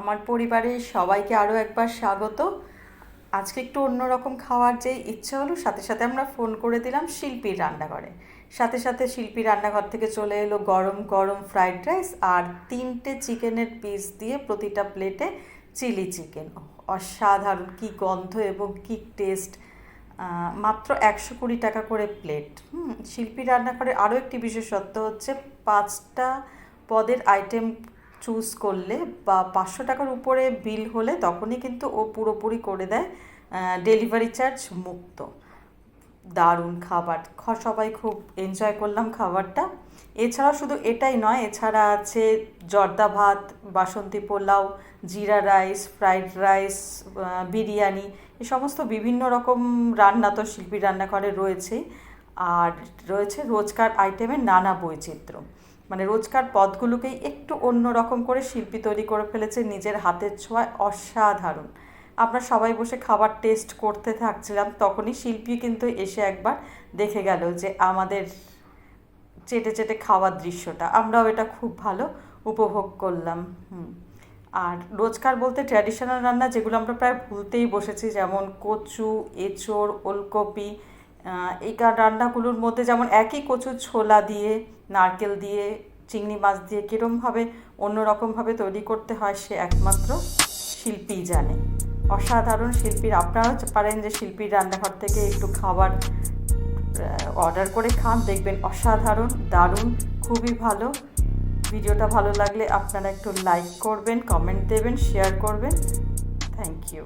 আমার পরিবারের সবাইকে আরও একবার স্বাগত। আজকে একটু অন্যরকম খাওয়ার যে ইচ্ছে হলো, সাথে সাথে আমরা ফোন করে দিলাম শিল্পীর রান্নাঘরে। সাথে সাথে শিল্পীর রান্নাঘর থেকে চলে এলো গরম গরম ফ্রাইড রাইস আর 3টে চিকেনের পিস দিয়ে প্রতিটা প্লেটে চিলি চিকেন। অসাধারণ, কি গন্ধ এবং কি টেস্ট! মাত্র 120 টাকা করে প্লেট। শিল্পী রান্নাঘরে আরও একটি বিশেষত্ব হচ্ছে 5টা পদের আইটেম চুজ করলে বা 500 টাকার উপরে বিল হলে তখনই কিন্তু ও পুরোপুরি করে দেয় ডেলিভারি চার্জ মুক্ত। দারুণ খাবার, সবাই খুব এনজয় করলাম খাবারটা। এছাড়া শুধু এটাই নয়, এছাড়া আছে জর্দা ভাত, বাসন্তী পোলাও, জিরা রাইস, ফ্রাইড রাইস, বিরিয়ানি, এ সমস্ত বিভিন্ন রকম রান্না তো শিল্পীর রান্নাঘরে রয়েছে। আর রয়েছে রোজকার আইটেমের নানা বৈচিত্র্য, মানে রোজকার পদগুলোকেই একটু অন্য রকম করে শিল্পী তৈরি করে ফেলেছে নিজের হাতের ছোঁয়ায়। অসাধারণ! আমরা সবাই বসে খাবার টেস্ট করতে থাকছিলাম, তখনই শিল্পী কিন্তু এসে একবার দেখে গেল যে আমাদের চেটে চেটে খাওয়ার দৃশ্যটা। আমরাও এটা খুব ভালো উপভোগ করলাম। আর রোজকার বলতে ট্র্যাডিশনাল রান্না যেগুলো আমরা প্রায় ভুলতেই বসেছি, যেমন কচু, এঁচোড়, ওলকপি, এই রান্নাগুলোর মধ্যে যেমন একই কচুর ছোলা দিয়ে, নারকেল দিয়ে, চিংড়ি মাছ দিয়ে কীরমভাবে অন্যরকমভাবে তৈরি করতে হয় সে একমাত্র শিল্পীই জানে। অসাধারণ শিল্পীর। আপনারাও পারেন যে শিল্পীর রান্নাঘর থেকে একটু খাবার অর্ডার করে খান, দেখবেন অসাধারণ, দারুণ, খুবই ভালো। ভিডিওটা ভালো লাগলে আপনারা একটু লাইক করবেন, কমেন্ট দেবেন, শেয়ার করবেন। Thank you.